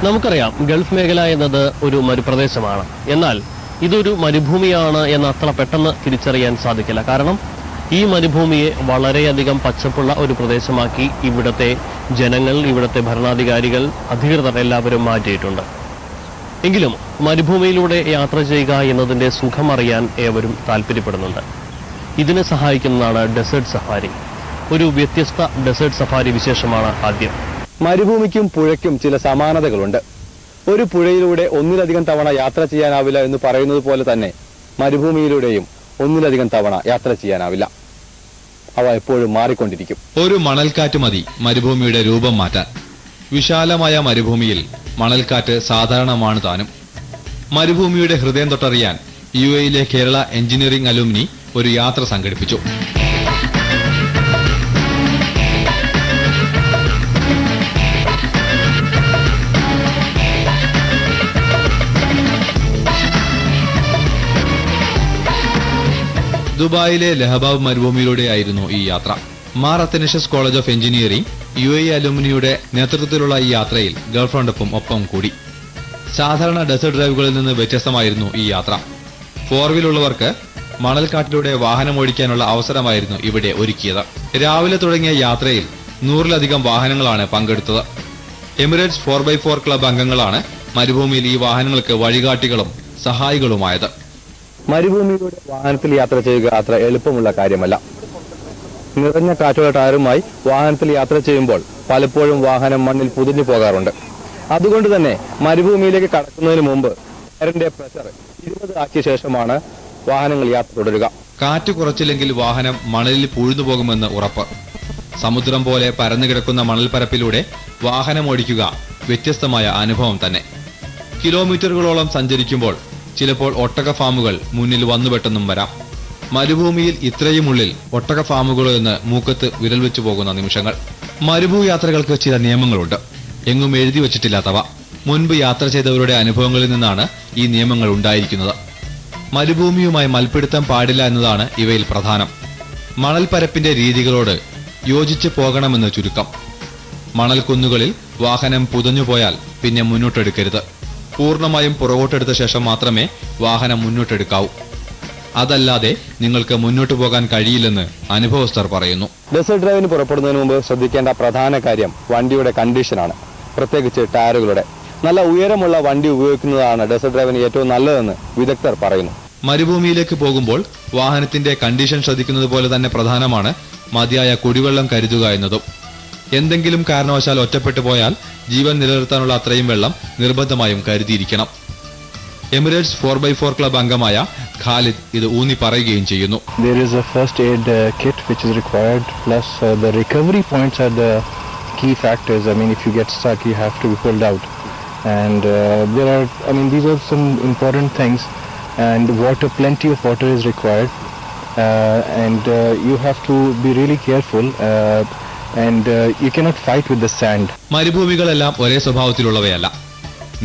നമുക്കറിയാം ഗൾഫ് മേഖല എന്നത് ഒരു മരുപ്രദേശമാണ്. എന്നാൽ ഇതൊരു മരുഭൂമിയാണ് എന്ന് അത്ര പെട്ടെന്ന് തിരിച്ചറിയാൻ സാധിക്കില്ല. കാരണം ഈ മരുഭൂമിയെ വളരെയധികം പച്ചപ്പുള്ള ഒരു പ്രദേശമാക്കി ഇവിടുത്തെ ജനങ്ങൾ, ഇവിടുത്തെ ഭരണാധികാരികൾ, അധികൃതർ എല്ലാവരും മാറ്റിയിട്ടുണ്ട്. എങ്കിലും മരുഭൂമിയിലൂടെ യാത്ര ചെയ്യുക എന്നതിന്റെ സുഖമറിയാൻ ഏവരും താല്പര്യപ്പെടുന്നുണ്ട്. ഇതിനെ സഹായിക്കുന്നതാണ് ഡെസേർട്ട് സഫാരി. ഒരു വ്യത്യസ്ത ഡെസേർട്ട് സഫാരി വിശേഷമാണ് ആദ്യം. മരുഭൂമിക്കും പുഴയ്ക്കും ചില സമാനതകളുണ്ട്. ഒരു പുഴയിലൂടെ ഒന്നിലധികം തവണ യാത്ര ചെയ്യാനാവില്ല എന്ന് പറയുന്നത് പോലെ തന്നെ മരുഭൂമിയിലൂടെയും ഒന്നിലധികം തവണ യാത്ര ചെയ്യാനാവില്ല. അവ എപ്പോഴും മാറിക്കൊണ്ടിരിക്കും. ഒരു മണൽക്കാറ്റ് മതി മരുഭൂമിയുടെ രൂപം മാറ്റാൻ. വിശാലമായ മരുഭൂമിയിൽ മണൽക്കാറ്റ് സാധാരണമാണ് താനും. മരുഭൂമിയുടെ ഹൃദയം തൊട്ടറിയാൻ UAE കേരള എഞ്ചിനീയറിംഗ് അലുമിനി ഒരു യാത്ര സംഘടിപ്പിച്ചു. ദുബായിലെ ലഹബാബ് മരുഭൂമിയിലൂടെയായിരുന്നു ഈ യാത്ര. Mar Athanasius college of engineering UAE അലുമിനിയുടെ നേതൃത്വത്തിലുള്ള ഈ യാത്രയിൽ ഗേൾഫ്രണ്ടും ഒപ്പം കൂടി. സാധാരണ ഡെസേർട്ട് ഡ്രൈവുകളിൽ നിന്ന് വ്യത്യസ്തമായിരുന്നു ഈ യാത്ര. 4 വീലുള്ളവർക്ക് മണൽക്കാട്ടിലൂടെ വാഹനം ഓടിക്കാനുള്ള അവസരമായിരുന്നു ഇവിടെ ഒരുക്കിയത്. രാവിലെ തുടങ്ങിയ യാത്രയിൽ 100-ലധികം വാഹനങ്ങളാണ് പങ്കെടുത്തത്. എമിറേറ്റ്സ് 4x4 ക്ലബ് അംഗങ്ങളാണ് മരുഭൂമിയിൽ ഈ വാഹനങ്ങൾക്ക് വഴികാട്ടികളും സഹായികളുമായത്. മരുഭൂമിയിലൂടെ വാഹനത്തിൽ യാത്ര ചെയ്യുക അത്ര എളുപ്പമുള്ള കാര്യമല്ല. നിറഞ്ഞ കാറ്റുള്ള ടയറുമായി വാഹനത്തിൽ യാത്ര ചെയ്യുമ്പോൾ പലപ്പോഴും വാഹനം മണ്ണിൽ പുതിഞ്ഞു പോകാറുണ്ട്. അതുകൊണ്ട് തന്നെ മരുഭൂമിയിലേക്ക് കടക്കുന്നതിന് മുമ്പ് ടയറിന്റെ പ്രഷർ 20 ആക്കിയ ശേഷമാണ് വാഹനങ്ങൾ യാത്ര തുടരുക. കാറ്റ് കുറച്ചില്ലെങ്കിൽ വാഹനം മണലിൽ പൂഴ്ന്നു പോകുമെന്ന് ഉറപ്പ്. സമുദ്രം പോലെ പരന്നു കിടക്കുന്ന മണൽപ്പരപ്പിലൂടെ വാഹനം ഓടിക്കുക വ്യത്യസ്തമായ അനുഭവം തന്നെ. കിലോമീറ്ററുകളോളം സഞ്ചരിക്കുമ്പോൾ ചിലപ്പോൾ ഒട്ടക ഫാമുകൾ മുന്നിൽ വന്നുപെട്ടെന്നും വരാം. മരുഭൂമിയിൽ ഇത്രയുമുള്ളിൽ ഒട്ടക ഫാമുകളോ എന്ന് മൂക്കത്ത് വിരൽ വെച്ചു പോകുന്ന നിമിഷങ്ങൾ. മരുഭൂയാത്രകൾക്ക് ചില നിയമങ്ങളുണ്ട്, എങ്ങും എഴുതി വച്ചിട്ടില്ലാത്തവ. മുൻപ് യാത്ര ചെയ്തവരുടെ അനുഭവങ്ങളിൽ നിന്നാണ് ഈ നിയമങ്ങൾ ഉണ്ടായിരിക്കുന്നത്. മരുഭൂമിയുമായി മൽപ്പിടുത്തം പാടില്ല എന്നതാണ് ഇവയിൽ പ്രധാനം. മണൽപ്പരപ്പിന്റെ രീതികളോട് യോജിച്ചു പോകണമെന്ന് ചുരുക്കം. മണൽക്കുന്നുകളിൽ വാഹനം പുതഞ്ഞുപോയാൽ പിന്നെ മുന്നോട്ടെടുക്കരുത്. പൂർണ്ണമായും പുറകോട്ടെടുത്ത ശേഷം മാത്രമേ വാഹനം മുന്നോട്ടെടുക്കാവൂ. അതല്ലാതെ നിങ്ങൾക്ക് മുന്നോട്ട് പോകാൻ കഴിയില്ലെന്ന് അനുഭവസ്ഥർ പറയുന്നു. ഡെസേർട്ട് ഡ്രൈവിന് പുറപ്പെടുന്നതിന് മുമ്പ് ശ്രദ്ധിക്കേണ്ട പ്രധാന കാര്യം വണ്ടിയുടെ കണ്ടീഷനാണ്, പ്രത്യേകിച്ച് ടയറുകളുടെ. നല്ല ഉയരമുള്ള വണ്ടി ഉപയോഗിക്കുന്നതാണ് ഡെസേർട്ട് ഡ്രൈവിന് ഏറ്റവും നല്ലതെന്ന് വിദഗ്ധർ പറയുന്നു. മരുഭൂമിയിലേക്ക് പോകുമ്പോൾ വാഹനത്തിന്റെ കണ്ടീഷൻ ശ്രദ്ധിക്കുന്നത് പോലെ തന്നെ പ്രധാനമാണ് മതിയായ കുടിവെള്ളം കരുതുക എന്നതും. എന്തെങ്കിലും കാരണവശാൽ ഒറ്റപ്പെട്ടു പോയാൽ ജീവൻ നിലനിർത്താനുള്ള അത്രയും വെള്ളം നിർബന്ധമായും കരുതിയിരിക്കണം. എമിറേറ്റ്സ് 4x4 ക്ലബ് അംഗമായ ഖാലിദ് ഇത് ഊന്നി പറയുകയും ചെയ്യുന്നു. There is a first aid kit which is required, plus the recovery points are the key factors. I mean, if you get stuck, you have to be pulled out, and these are some important things. And water, plenty of water is required, and you have to be really careful. And you cannot fight with the sand. മരുഭൂമികളെല്ലാം ഒരേ സ്വഭാവത്തിലുള്ളവയല്ല.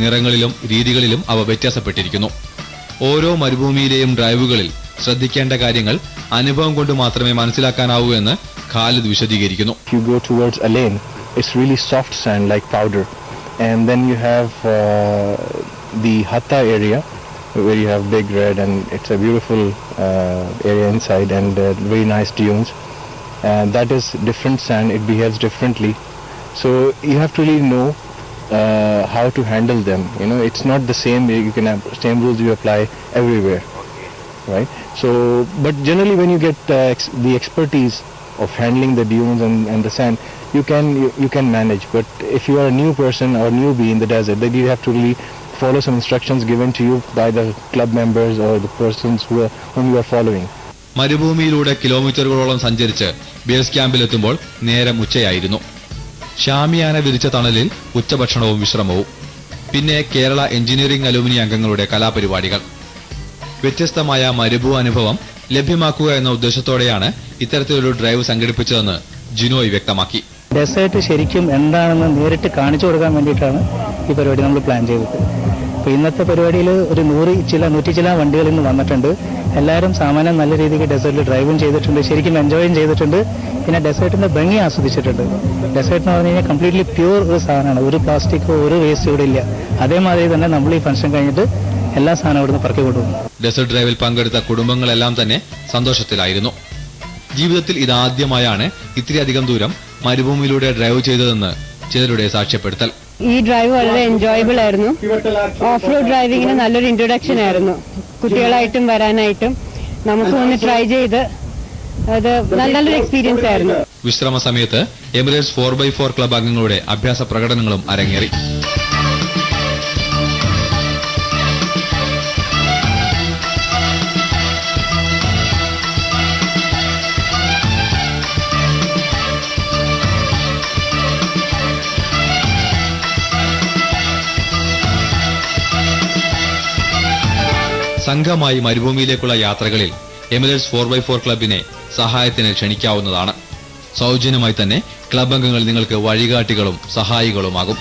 നിറങ്ങളിലും രീതികളിലും അവ വ്യത്യാസപ്പെട്ടിരിക്കുന്നു. ഓരോ മരുഭൂമിയിലെയും ഡ്രൈവുകളിൽ ശ്രദ്ധിക്കേണ്ട കാര്യങ്ങൾ അനുഭവം കൊണ്ട് മാത്രമേ മനസ്സിലാക്കാനാവൂ എന്ന് ഖാലിദ് വിശദീകരിക്കുന്നു. If you go towards a lane, it's really soft sand like powder, and then you have the Hatta area where you have big red, and it's a beautiful area inside, and very nice dunes. And that is different sand, it behaves differently, so you have to really know how to handle them. You know, it's not the same. You can have same rules you apply everywhere, right? So, but generally when you get the expertise of handling the dunes and the sand, you can manage. But if you are a new person or newbie in the desert, then you have to really follow some instructions given to you by the club members or the persons whom you are following. മരുഭൂമിയിലൂടെ കിലോമീറ്ററുകളോളം സഞ്ചരിച്ച് base ക്യാമ്പിലെത്തുമ്പോൾ നേരം ഉച്ചയായിരുന്നു. ഷാമിയാന വിരിച്ച തണലിൽ ഉച്ചഭക്ഷണവും വിശ്രമവും. പിന്നെ Kerala engineering alumni അംഗങ്ങളുടെ കലാപരിപാടികൾ. വ്യത്യസ്തമായ മരുഭൂ അനുഭവം ലഭ്യമാക്കുക എന്ന ഉദ്ദേശത്തോടെയാണ് ഇത്തരത്തിലൊരു ഡ്രൈവ് സംഘടിപ്പിച്ചതെന്ന് ജിനോയ് വ്യക്തമാക്കി. ഡെസേർട്ട് ശരിക്കും എന്താണെന്ന് നേരിട്ട് കാണിച്ചു കൊടുക്കാൻ വേണ്ടിയിട്ടാണ് ഈ പരിപാടി നമ്മൾ പ്ലാൻ ചെയ്തത്. അപ്പോൾ ഇന്നത്തെ പരിപാടിയിൽ ഒരു 100 ചില വണ്ടികളിൽ നിന്ന് വന്നിട്ടുണ്ട്. എല്ലാവരും സാമാന്യം നല്ല രീതിക്ക് ഡെസേർട്ടിൽ ഡ്രൈവും ചെയ്തിട്ടുണ്ട്, ശരിക്കും എൻജോയും ചെയ്തിട്ടുണ്ട്. പിന്നെ ഡെസേർട്ടിന്റെ ഭംഗി ആസ്വദിച്ചിട്ടുണ്ട്. ഡെസേർട്ട് എന്ന് പറഞ്ഞു കഴിഞ്ഞാൽ കംപ്ലീറ്റ്ലി പ്യൂർ ഒരു സാധനമാണ്. ഒരു പ്ലാസ്റ്റിക്കോ ഒരു വേസ്റ്റ് ഇവിടെ ഇല്ല. അതേമാതിരി തന്നെ നമ്മൾ ഈ ഫംഗ്ഷൻ കഴിഞ്ഞിട്ട് എല്ലാ സാധനവും ഇവിടുന്ന് പറക്കി കൊണ്ടുപോകും. ഡെസേർട്ട് ഡ്രൈവിൽ പങ്കെടുത്ത കുടുംബങ്ങളെല്ലാം തന്നെ സന്തോഷത്തിലായിരുന്നു. ജീവിതത്തിൽ ഇതാദ്യമായാണ് ഇത്രയധികം ദൂരം മരുഭൂമിയിലൂടെ ഡ്രൈവ് ചെയ്തതെന്ന് ചിലരുടെ സാക്ഷ്യപ്പെടുത്തൽ. ഈ ഡ്രൈവ് വളരെ എൻജോയബിൾ ആയിരുന്നു. ഓഫ് റോഡ് ഡ്രൈവിങ്ങിന് നല്ലൊരു ഇൻട്രൊഡക്ഷൻ ആയിരുന്നു. കുട്ടികളായിട്ടും വരാനായിട്ടും നമുക്ക് ഒന്ന് ട്രൈ ചെയ്ത് അത് നല്ലൊരു എക്സ്പീരിയൻസ് ആയിരുന്നു. വിശ്രമ സമയത്ത് എമിറേറ്റ്സ് 4x4 ക്ലബ് അംഗങ്ങളുടെ അഭ്യാസ പ്രകടനങ്ങളും അരങ്ങേറി. സംഘമായി മരുഭൂമിയിലേക്കുള്ള യാത്രകളിൽ എമിറേറ്റ്സ് 4x4 ക്ലബിനെ സഹായത്തിന് ക്ഷണിക്കാവുന്നതാണ്. സൗജന്യമായി തന്നെ ക്ലബ് അംഗങ്ങൾ നിങ്ങൾക്ക് വഴികാട്ടികളും സഹായികളുമാകും.